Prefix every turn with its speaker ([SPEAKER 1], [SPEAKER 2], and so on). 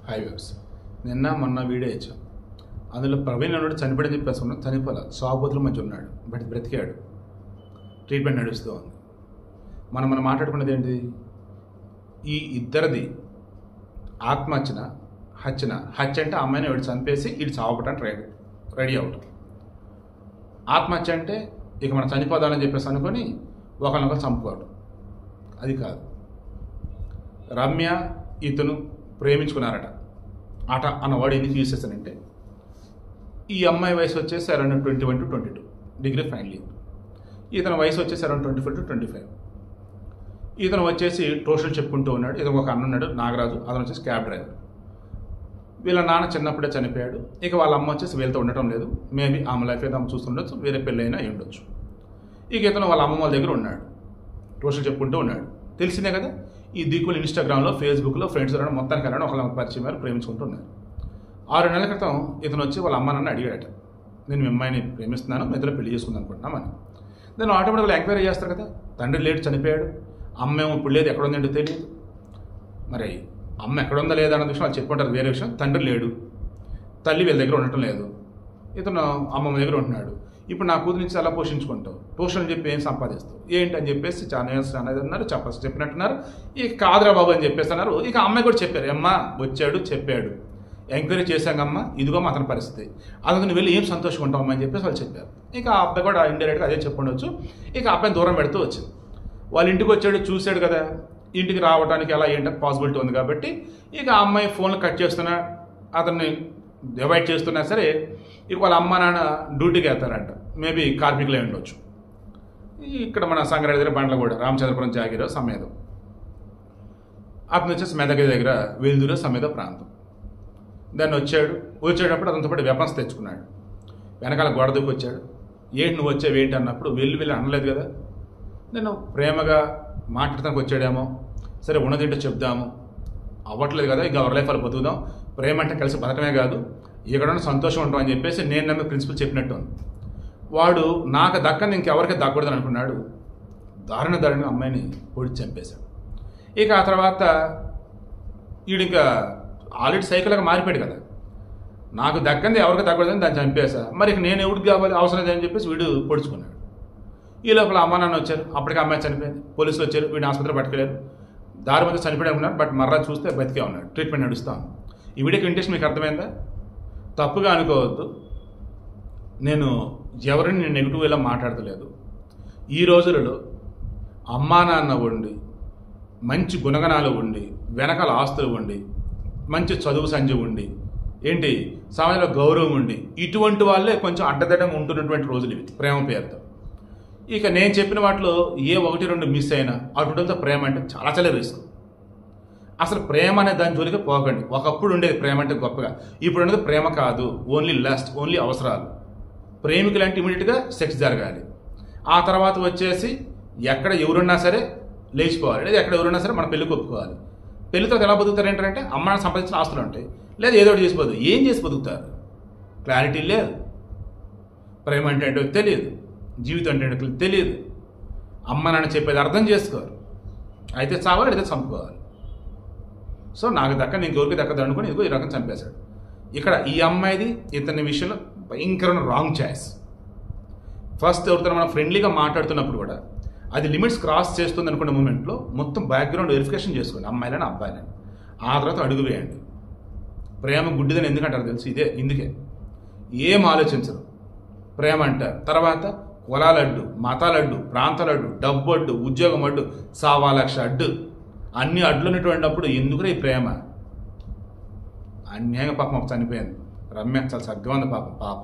[SPEAKER 1] Highways నిన్న మొన్న video ఇచ్చాం. అందులో ప్రవీణ్ అన్నాడు చనిపోయాడని చెప్పేసుకున్నాడు. చనిపోలే, సాగుబోతుల మధ్య ఉన్నాడు, బట్ బ్రతికాడు, ట్రీట్మెంట్ నడుస్తూ ఉంది. మనం మాట్లాడుకున్నది ఏంటి? ఈ ఇద్దరిది ఆత్మహత్యన హత్య అంటే అమ్మాయిని వీడు చంపేసి వీడు చావటానికి రెడీ అవటం. ఆత్మహత్య అంటే ఇక మనం చనిపోదామని చెప్పేసి అనుకొని ఒకరినొకరు చంపుకోవడం. అది కాదు. రమ్య ఇతను ప్రేమించుకున్నారట. అన్న వాడు ఎందుకు యూజ్ చేశానంటే, ఈ అమ్మాయి వయసు వచ్చేసి around 21 to 22, degree final year. ఇతని వయసు వచ్చేసి అరౌండ్ 24 to 25. ఇతను వచ్చేసి ట్యూషన్ చెప్పుకుంటూ ఉన్నాడు. ఇతను ఒక అన్న ఉన్నాడు నాగరాజు, అతను వచ్చేసి క్యాబ్ డ్రైవర్. వీళ్ళ నాన్న చిన్నప్పుడే చనిపోయాడు. ఇక వాళ్ళ అమ్మ వచ్చేసి వీళ్ళతో ఉండటం లేదు. మేబీ ఆమె లైఫ్ అయితే ఆమె చూస్తుండొచ్చు, వేరే పెళ్ళైనా అయి ఉండొచ్చు. ఇక ఇతను వాళ్ళ అమ్మమ్మ వాళ్ళ దగ్గర ఉన్నాడు, ట్యూషన్ చెప్పుకుంటూ ఉన్నాడు. తెలిసిందే కదా, ఈ దిక్కులు ఇన్స్టాగ్రామ్లో ఫేస్బుక్లో ఫ్రెండ్స్ రావడం మొత్తానికి వెళ్ళడం ఒకళ్ళ పరిచయం వారు ప్రేమించుకుంటూ ఉన్నారు. 6 నెలల క్రితం ఇతను వచ్చి వాళ్ళ అమ్మ నాన్న అడిగాడట, నేను మీ అమ్మాయిని ప్రేమిస్తున్నాను, మీ ఇద్దరు పెళ్లి చేసుకుందాం అనుకుంటున్నామని. నేను ఆటోమేటిక్గా ఎంక్వైరీ చేస్తారు కదా, తండ్రి లేటు చనిపోయాడు, అమ్మ ఏమో ఇప్పుడు లేదు, ఎక్కడ ఉందంటే తెలియదు. మరి అమ్మ ఎక్కడ ఉందా లేదా అన్న విషయం వాళ్ళు చెప్పుకుంటారు, వేరే విషయం. తండ్రి లేడు, తల్లి వీళ్ళ దగ్గర ఉండటం లేదు, ఇతను అమ్మమ్మ దగ్గర ఉంటున్నాడు. ఇప్పుడు నా కూతురు నుంచి ఎలా పోషించుకుంటావు, ట్యూషన్ చెప్పి ఏం సంపాదిస్తావు ఏంటి అని చెప్పేసి చాలా అనేది అన్నారు, చెప్పినట్టున్నారు. ఇక కాదురా బాబు అని చెప్పేసి అన్నారు. ఇక అమ్మాయి కూడా చెప్పారు, అమ్మ వచ్చాడు చెప్పాడు, ఎంక్వైరీ చేశాకమ్మా, ఇదిగో అతని పరిస్థితి, అందుకని వెళ్ళి ఏం సంతోషంగా ఉంటామమ్మా అని చెప్పేసి వాళ్ళు చెప్పారు. ఇక ఆ అబ్బాయి కూడా ఇండైరెక్ట్గా అదే చెప్పుండొచ్చు. ఇక అబ్బాయిని దూరం పెడుతూ వచ్చింది. వాళ్ళ ఇంటికి వచ్చాడు, చూశాడు కదా, ఇంటికి రావడానికి ఎలా ఏంటంటే పాసిబిలిటీ ఉంది కాబట్టి ఇక ఆ అమ్మాయి ఫోన్లు కట్ చేస్తున్నా, అతన్ని డివైడ్ చేస్తున్నా సరే, ఇక వాళ్ళ అమ్మ నాన్న డ్యూటీకి వెళ్తారంట. మేబీ కార్మికులే ఉండొచ్చు. ఇక్కడ మన సంగారెడ్డి దగ్గర బండ్ల కూడా రామచంద్రపురం జాగిరో సమేతం, అతను వచ్చేసి మెదక్ దగ్గర వెలుదురు సమేత ప్రాంతం. దాన్ని వచ్చేటప్పుడు అతనితో పాటు వెపన్స్ తెచ్చుకున్నాడు. వెనకాల గోడ దూకి వచ్చాడు. ఏంటి నువ్వు వచ్చావు ఏంటి అన్నప్పుడు వెళ్ళి అనలేదు కదా, నేను ప్రేమగా మాట్లాడటానికి వచ్చాడేమో, సరే ఉన్నదేంటో చెప్దాము, అవ్వట్లేదు కదా, ఇక ఎవరి లైఫ్ వాళ్ళు బతుకుదాం, ప్రేమ అంటే కలిసి బతకమే కాదు, ఇక్కడ సంతోషం ఉంటాం అని చెప్పేసి నేను నమ్మి ప్రిన్సిపల్ చెప్పినట్టు ఉంది. వాడు నాకు దక్కని ఇంకెవరికి దక్కకూడదని అనుకున్నాడు. దారుణ అమ్మాయిని పొడి చంపేశాడు. ఇక ఆ తర్వాత వీడు ఇంకా ఆల్రెడీ సైకిల్గా మారిపోయాడు కదా, నాకు దక్కంది ఎవరికి దక్కకూడదని దాన్ని చంపేశా, మరి ఇక నేను ఎవరికి కావాలి, అవసరం లేదని చెప్పేసి వీడు పొడుచుకున్నాడు. ఈ లోపల అమ్మ నాన్న వచ్చారు, అప్పటికే అమ్మాయి చనిపోయింది. పోలీసులు వచ్చారు, వీడిని ఆసుపత్రి పట్టుకెళ్ళారు. దారి మధ్య చనిపోయాడు అనుకున్నారు, బట్ మర్రా చూస్తే బతికే ఉన్నాడు, ట్రీట్మెంట్ నడుస్తాను. ఈ వీడియోకి ఇంట్రెస్ట్ మీకు అర్థమైందా? తప్పుగా అనుకోవద్దు, నేను ఎవరిని నేను నెగిటివ్ ఇలా మాట్లాడతలేదు. ఈ రోజులలో అమ్మా నాన్న ఉండి, మంచి గుణగణాలు ఉండి, వెనకాల ఆస్తులు ఉండి, మంచి చదువు సంధ్య ఉండి, ఏంటి సమాజంలో గౌరవం ఉండి, ఇటువంటి వాళ్ళే కొంచెం అడ్డదడ్డంగా ఉంటున్నటువంటి రోజులు ఇవి ప్రేమ పేరుతో. ఇక నేను చెప్పిన వాటిలో ఏ 1-2 మిస్ అయినా అటువంటితో ప్రేమ అంటే చాలా రిస్క్. అసలు ప్రేమ అనే దాని జోలికి పోకండి. ఒకప్పుడు ఉండేది ప్రేమ అంటే గొప్పగా, ఇప్పుడు ఉండేది ప్రేమ కాదు, ఓన్లీ లస్ట్, ఓన్లీ అవసరాలు. ప్రేమికులు అంటే ఇమీడియట్గా సెక్స్ జరగాలి, ఆ తర్వాత వచ్చేసి ఎక్కడ ఎవరున్నా సరే లేచిపోవాలి, లేదా ఎక్కడ ఎవరున్నా సరే మన పెళ్ళికి ఒప్పుకోవాలి. పెళ్లితో ఎలా బతుకుతారు ఏంటంటే అమ్మాయిని సంపాదించిన ఆస్తులు ఉంటాయి, లేదా ఏదో ఒకటి చేసిపోదు. ఏం చేసి బతుకుతారు? క్లారిటీ లేదు. ప్రేమ అంటే ఏంటో తెలియదు, జీవితం అంటే ఏంటో తెలియదు. అమ్మ నాన్న చెప్పేది అర్థం చేసుకోరు. అయితే చావాలి, అయితే చంపుకోవాలి. సో నాకు దక్క ఇంకెవరికి దక్కదు అనుకుని ఇదిగో ఈ రకం చంపేశాడు. ఇక్కడ ఈ అమ్మాయిది ఇతని విషయంలో భయంకరమైన రాంగ్ చాయిస్. ఫస్ట్ ఎవరితో మనం ఫ్రెండ్లీగా మాట్లాడుతున్నప్పుడు కూడా అది లిమిట్స్ క్రాస్ చేస్తుంది అనుకున్న మూమెంట్లో మొత్తం బ్యాక్గ్రౌండ్ వెరిఫికేషన్ చేసుకోండి, అమ్మాయిలని అబ్బాయిలని. ఆ తర్వాత అడుగు వేయండి. ప్రేమ గుడ్డిదని ఎందుకంటారు తెలుసు? ఇందుకే ఏం ఆలోచించరు. ప్రేమ అంటారు, తర్వాత కులాలడ్డు, మతాలడ్డు, ప్రాంతాలడ్డు, డబ్బు అడ్డు, ఉద్యోగం అడ్డు, 1,00,000 అడ్డు, అన్ని అడ్లు ఉన్నటువంటిప్పుడు ఎందుకురా ఈ ప్రేమ? అన్యాయంగా పాపం చనిపోయింది రమ్య, చాలా సగ్గా ఉంది పాప.